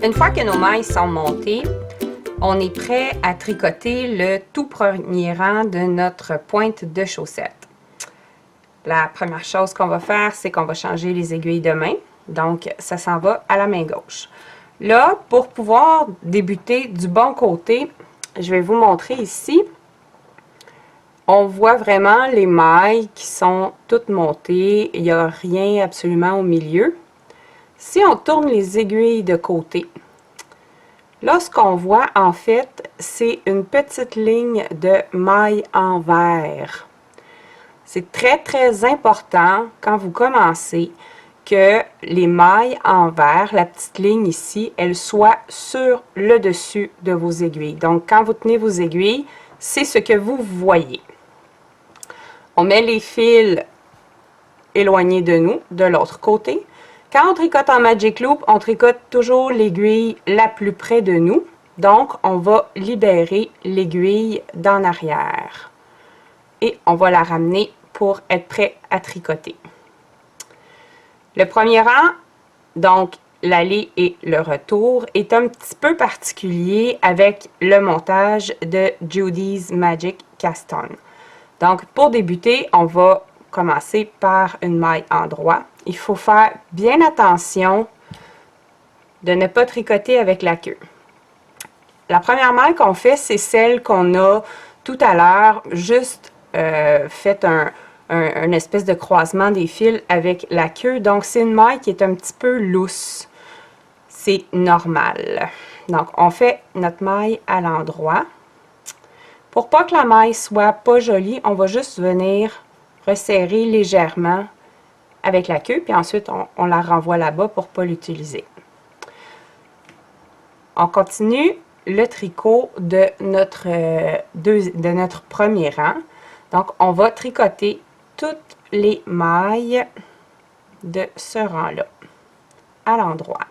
Une fois que nos mailles sont montées, on est prêt à tricoter le tout premier rang de notre pointe de chaussette. La première chose qu'on va faire, c'est qu'on va changer les aiguilles de main. Donc, ça s'en va à la main gauche. Là, pour pouvoir débuter du bon côté, je vais vous montrer ici. On voit vraiment les mailles qui sont toutes montées. Il n'y a rien absolument au milieu. Si on tourne les aiguilles de côté, là, ce qu'on voit, en fait, c'est une petite ligne de mailles en vert. C'est très, très important quand vous commencez que les mailles en vert, la petite ligne ici, elle soit sur le dessus de vos aiguilles. Donc, quand vous tenez vos aiguilles, c'est ce que vous voyez. On met les fils éloignés de nous, de l'autre côté. Quand on tricote en Magic Loop, on tricote toujours l'aiguille la plus près de nous. Donc, on va libérer l'aiguille d'en arrière. Et on va la ramener pour être prêt à tricoter. Le premier rang, donc l'aller et le retour, est un petit peu particulier avec le montage de Judy's Magic Cast On. Donc, pour débuter, on va commencer par une maille en droit. Il faut faire bien attention de ne pas tricoter avec la queue. La première maille qu'on fait, c'est celle qu'on a tout à l'heure, juste fait un espèce de croisement des fils avec la queue. Donc, c'est une maille qui est un petit peu lousse. C'est normal. Donc, on fait notre maille à l'endroit. Pour pas que la maille soit pas jolie, on va juste venir resserrer légèrement avec la queue, puis ensuite on la renvoie là-bas pour ne pas l'utiliser. On continue le tricot de notre premier rang. Donc, on va tricoter toutes les mailles de ce rang-là, à l'endroit.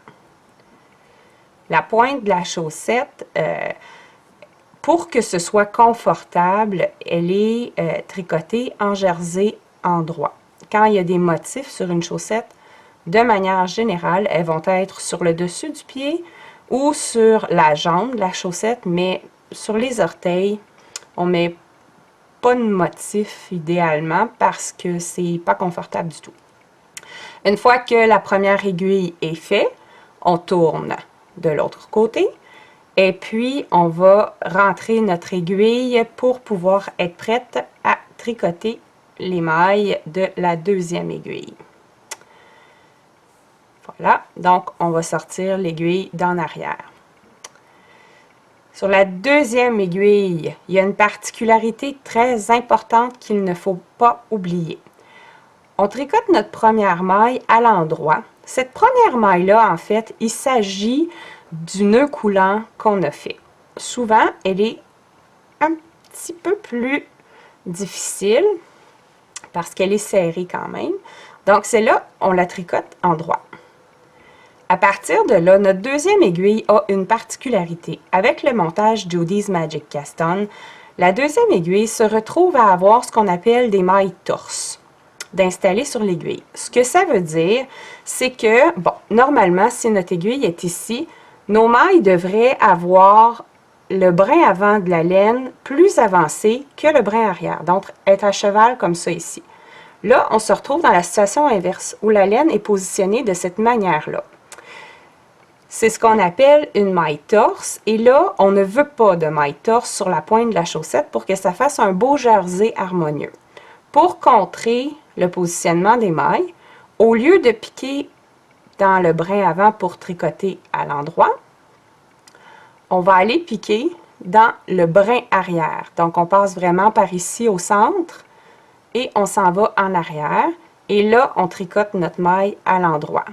La pointe de la chaussette, pour que ce soit confortable, elle est tricotée en jersey endroit. Quand il y a des motifs sur une chaussette, de manière générale, elles vont être sur le dessus du pied ou sur la jambe de la chaussette, mais sur les orteils, on ne met pas de motif idéalement parce que c'est pas confortable du tout. Une fois que la première aiguille est faite, on tourne de l'autre côté et puis on va rentrer notre aiguille pour pouvoir être prête à tricoter les mailles de la deuxième aiguille. Voilà, donc on va sortir l'aiguille d'en arrière. Sur la deuxième aiguille, il y a une particularité très importante qu'il ne faut pas oublier. On tricote notre première maille à l'endroit. Cette première maille-là, en fait, il s'agit du nœud coulant qu'on a fait. Souvent, elle est un petit peu plus difficile parce qu'elle est serrée quand même. Donc, celle-là, on la tricote en droit. À partir de là, notre deuxième aiguille a une particularité. Avec le montage Judy's Magic Cast On, la deuxième aiguille se retrouve à avoir ce qu'on appelle des mailles torses d'installer sur l'aiguille. Ce que ça veut dire, c'est que, bon, normalement, si notre aiguille est ici, nos mailles devraient avoir le brin avant de la laine plus avancé que le brin arrière, donc être à cheval comme ça ici. Là, on se retrouve dans la situation inverse, où la laine est positionnée de cette manière-là. C'est ce qu'on appelle une maille torse. Et là, on ne veut pas de maille torse sur la pointe de la chaussette pour que ça fasse un beau jersey harmonieux. Pour contrer le positionnement des mailles, au lieu de piquer dans le brin avant pour tricoter à l'endroit, on va aller piquer dans le brin arrière. Donc, on passe vraiment par ici au centre et on s'en va en arrière. Et là, on tricote notre maille à l'endroit.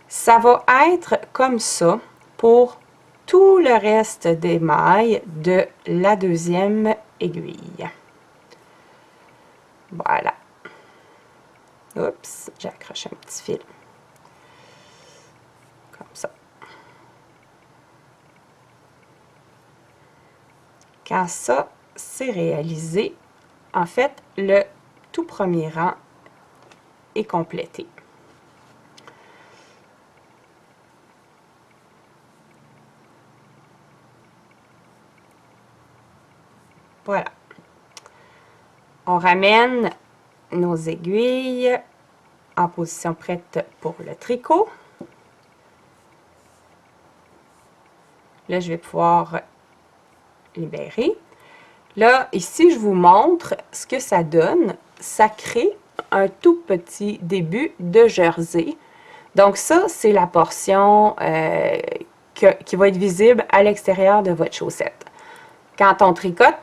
Ça va être comme ça pour tout le reste des mailles de la deuxième aiguille. Voilà. Oups, j'ai accroché un petit fil. Comme ça. Quand ça, c'est réalisé, en fait, le tout premier rang est complété. Voilà. On ramène nos aiguilles en position prête pour le tricot. Là, je vais pouvoir libérer. Là, ici, je vous montre ce que ça donne. Ça crée un tout petit début de jersey. Donc ça, c'est la portion qui va être visible à l'extérieur de votre chaussette. Quand on tricote,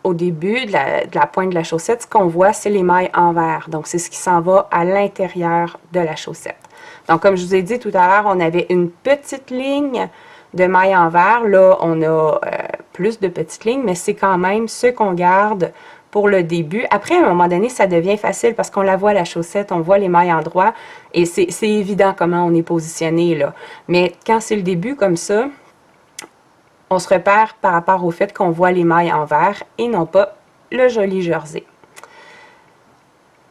au début de la pointe de la chaussette, ce qu'on voit, c'est les mailles envers. Donc, c'est ce qui s'en va à l'intérieur de la chaussette. Donc, comme je vous ai dit tout à l'heure, on avait une petite ligne de mailles envers. Là, on a plus de petites lignes, mais c'est quand même ce qu'on garde pour le début. Après, à un moment donné, ça devient facile parce qu'on la voit, la chaussette, on voit les mailles en droit et c'est évident comment on est positionné, là. Mais quand c'est le début comme ça, on se repère par rapport au fait qu'on voit les mailles envers et non pas le joli jersey.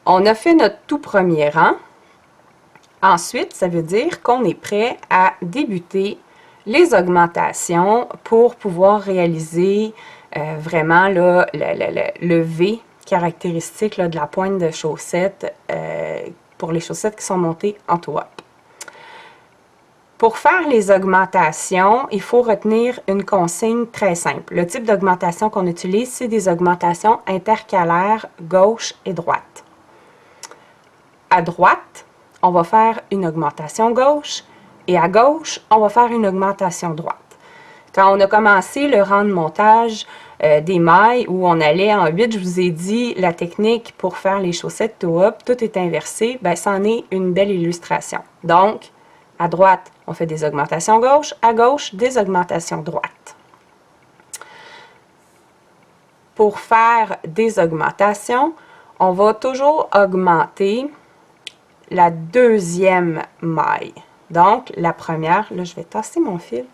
On a fait notre tout premier rang. Ensuite, ça veut dire qu'on est prêt à débuter les augmentations pour pouvoir réaliser vraiment là, le V caractéristique là, de la pointe de chaussette pour les chaussettes qui sont montées en toe-up. Pour faire les augmentations, il faut retenir une consigne très simple. Le type d'augmentation qu'on utilise, c'est des augmentations intercalaires gauche et droite. À droite, on va faire une augmentation gauche et à gauche, on va faire une augmentation droite. Quand on a commencé le rang de montage des mailles où on allait en 8, je vous ai dit la technique pour faire les chaussettes toe-up, tout est inversé, ben, c'en est une belle illustration. Donc, à droite, on fait des augmentations gauche, à gauche, des augmentations droite. Pour faire des augmentations, on va toujours augmenter la deuxième maille. Donc, la première, là, je vais tasser mon fil.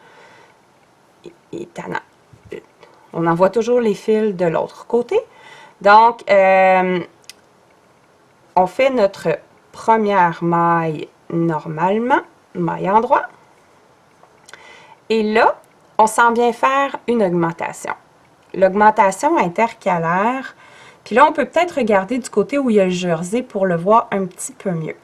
Il est tannant. On envoie toujours les fils de l'autre côté. Donc, on fait notre première maille normalement, maille en droit. Et là, on s'en vient faire une augmentation. L'augmentation intercalaire, puis là, on peut peut-être regarder du côté où il y a le jersey pour le voir un petit peu mieux.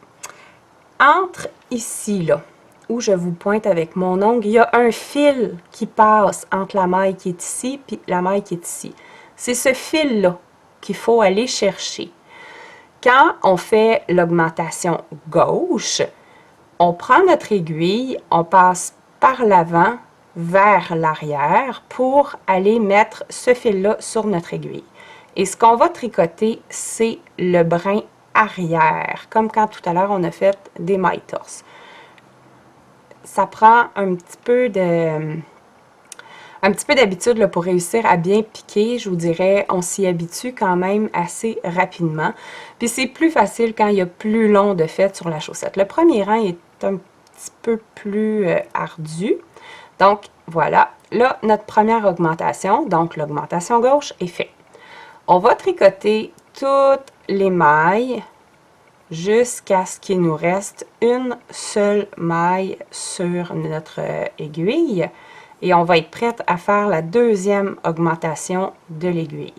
Entre ici, là, où je vous pointe avec mon ongle, il y a un fil qui passe entre la maille qui est ici et la maille qui est ici. C'est ce fil-là qu'il faut aller chercher. Quand on fait l'augmentation gauche, on prend notre aiguille, on passe par l'avant vers l'arrière pour aller mettre ce fil-là sur notre aiguille. Et ce qu'on va tricoter, c'est le brin arrière, comme quand tout à l'heure on a fait des mailles torse. Ça prend un petit peu d'habitude pour réussir à bien piquer, je vous dirais, on s'y habitue quand même assez rapidement. Puis c'est plus facile quand il y a plus long de fait sur la chaussette. Le premier rang est un petit peu plus ardu. Donc voilà, là notre première augmentation, donc l'augmentation gauche est faite. On va tricoter toutes les mailles jusqu'à ce qu'il nous reste une seule maille sur notre aiguille. Et on va être prête à faire la deuxième augmentation de l'aiguille.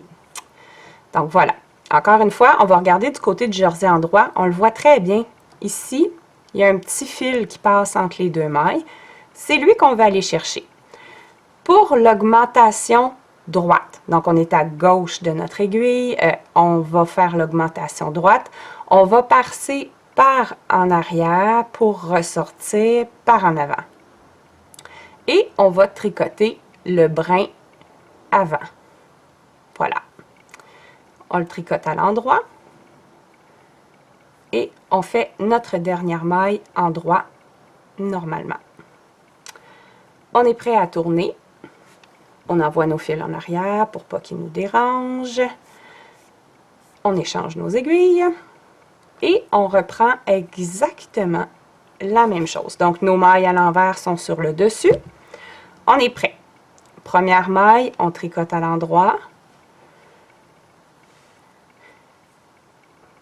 Donc voilà. Encore une fois, on va regarder du côté du jersey en droit. On le voit très bien. Ici, il y a un petit fil qui passe entre les deux mailles. C'est lui qu'on va aller chercher. Pour l'augmentation droite, donc on est à gauche de notre aiguille, on va faire l'augmentation droite. On va passer par en arrière pour ressortir par en avant. Et on va tricoter le brin avant. Voilà. On le tricote à l'endroit. Et on fait notre dernière maille en droit normalement. On est prêt à tourner. On envoie nos fils en arrière pour pas qu'ils nous dérangent. On échange nos aiguilles. Et on reprend exactement la même chose. Donc, nos mailles à l'envers sont sur le dessus. On est prêt. Première maille, on tricote à l'endroit.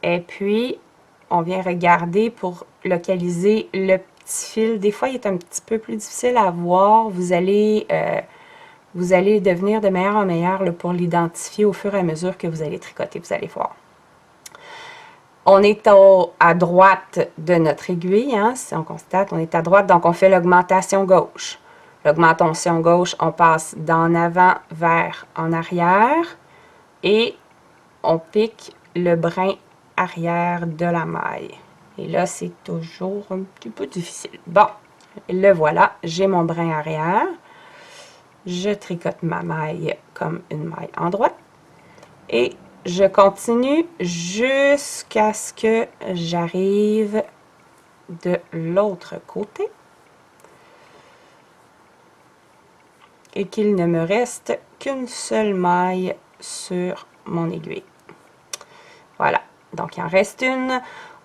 Et puis, on vient regarder pour localiser le petit fil. Des fois, il est un petit peu plus difficile à voir. Vous allez vous allez devenir de meilleur en meilleur là, pour l'identifier au fur et à mesure que vous allez tricoter, vous allez voir. On est à droite de notre aiguille, hein, si on constate, on est à droite, donc on fait l'augmentation gauche. L'augmentation gauche, on passe d'en avant vers en arrière et on pique le brin arrière de la maille. Et là, c'est toujours un petit peu difficile. Bon, le voilà, j'ai mon brin arrière. Je tricote ma maille comme une maille en droite. Et je continue jusqu'à ce que j'arrive de l'autre côté. Et qu'il ne me reste qu'une seule maille sur mon aiguille. Voilà, donc il en reste une.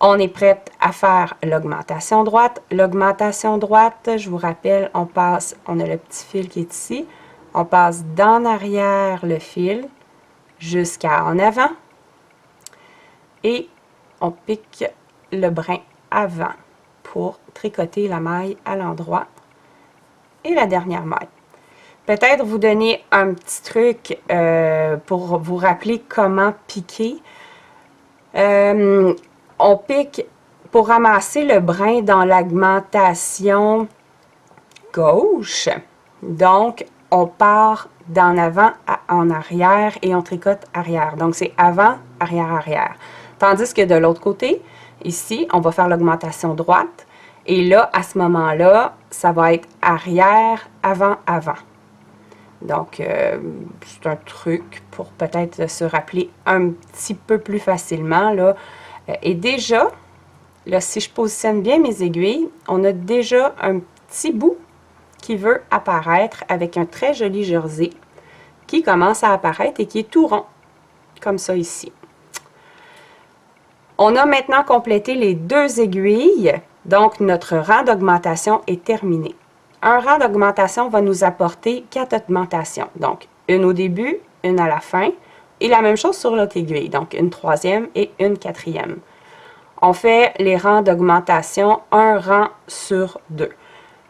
On est prête à faire l'augmentation droite. L'augmentation droite, je vous rappelle, on a le petit fil qui est ici. On passe d'en arrière le fil jusqu'à en avant. Et on pique le brin avant pour tricoter la maille à l'endroit. Et la dernière maille. Peut-être vous donner un petit truc pour vous rappeler comment piquer. On pique pour ramasser le brin dans l'augmentation gauche. Donc, on part d'en avant à en arrière et on tricote arrière. Donc, c'est avant, arrière, arrière. Tandis que de l'autre côté, ici, on va faire l'augmentation droite. Et là, à ce moment-là, ça va être arrière, avant, avant. Donc, c'est un truc pour peut-être se rappeler un petit peu plus facilement, là. Et déjà, là, si je positionne bien mes aiguilles, on a déjà un petit bout qui veut apparaître avec un très joli jersey qui commence à apparaître et qui est tout rond, comme ça ici. On a maintenant complété les deux aiguilles, donc notre rang d'augmentation est terminé. Un rang d'augmentation va nous apporter 4 augmentations. Donc, une au début, une à la fin, et la même chose sur l'autre aiguille. Donc, une troisième et une quatrième. On fait les rangs d'augmentation, un rang sur 2.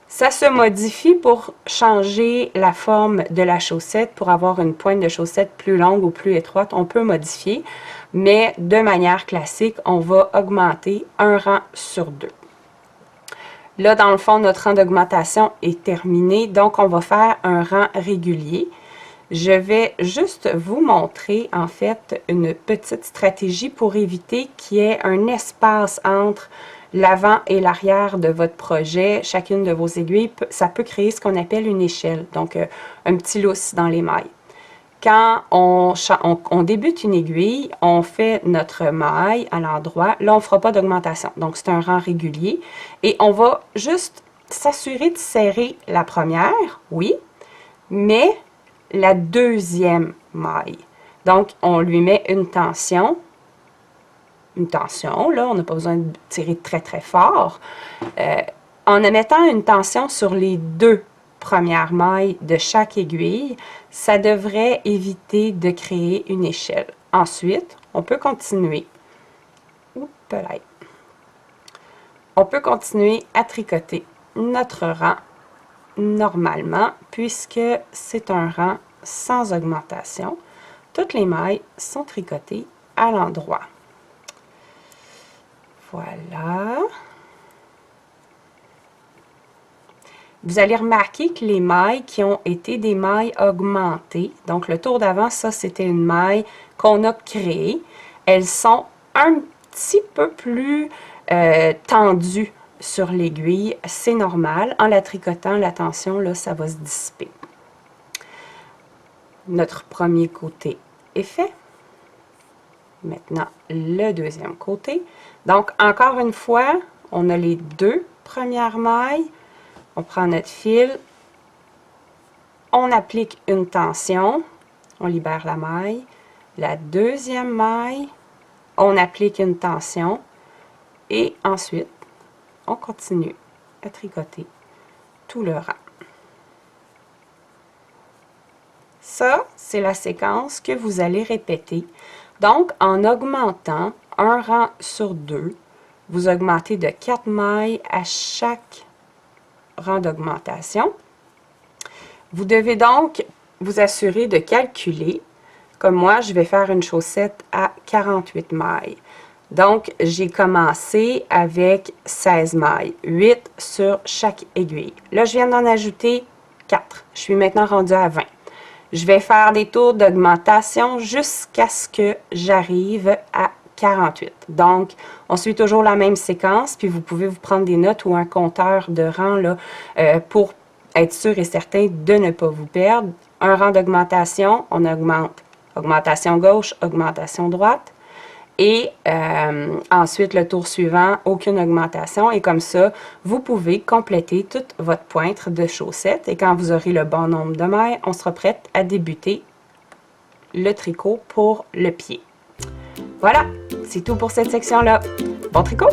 Ça se modifie pour changer la forme de la chaussette, pour avoir une pointe de chaussette plus longue ou plus étroite. On peut modifier, mais de manière classique, on va augmenter un rang sur 2. Là, dans le fond, notre rang d'augmentation est terminé, donc on va faire un rang régulier. Je vais juste vous montrer, en fait, une petite stratégie pour éviter qu'il y ait un espace entre l'avant et l'arrière de votre projet. Chacune de vos aiguilles, ça peut créer ce qu'on appelle une échelle, donc un petit lousse dans les mailles. Quand on débute une aiguille, on fait notre maille à l'endroit. Là, on ne fera pas d'augmentation. Donc, c'est un rang régulier. Et on va juste s'assurer de serrer la première, oui, mais la deuxième maille. Donc, on lui met une tension. Une tension, là, on n'a pas besoin de tirer très, très fort. En mettant une tension sur les deux premières mailles de chaque aiguille, ça devrait éviter de créer une échelle. Ensuite, on peut continuer. On peut continuer à tricoter notre rang normalement, puisque c'est un rang sans augmentation. Toutes les mailles sont tricotées à l'endroit. Voilà. Vous allez remarquer que les mailles qui ont été des mailles augmentées, donc le tour d'avant, ça c'était une maille qu'on a créée, elles sont un petit peu plus tendues sur l'aiguille, c'est normal. En la tricotant, la tension, là, ça va se dissiper. Notre premier côté est fait. Maintenant, le deuxième côté. Donc, encore une fois, on a les deux premières mailles. On prend notre fil, on applique une tension, on libère la maille. La deuxième maille, on applique une tension et ensuite, on continue à tricoter tout le rang. Ça, c'est la séquence que vous allez répéter. Donc, en augmentant un rang sur 2, vous augmentez de 4 mailles à chaque rang d'augmentation. Vous devez donc vous assurer de calculer. Comme moi, je vais faire une chaussette à 48 mailles. Donc, j'ai commencé avec 16 mailles, 8 sur chaque aiguille. Là, je viens d'en ajouter 4. Je suis maintenant rendue à 20. Je vais faire des tours d'augmentation jusqu'à ce que j'arrive à 48. Donc, on suit toujours la même séquence, puis vous pouvez vous prendre des notes ou un compteur de rang là, pour être sûr et certain de ne pas vous perdre. Un rang d'augmentation, on augmente. Augmentation gauche, augmentation droite. Et ensuite, le tour suivant, aucune augmentation. Et comme ça, vous pouvez compléter toute votre pointe de chaussettes. Et quand vous aurez le bon nombre de mailles, on sera prête à débuter le tricot pour le pied. Voilà, c'est tout pour cette section-là. Bon tricot!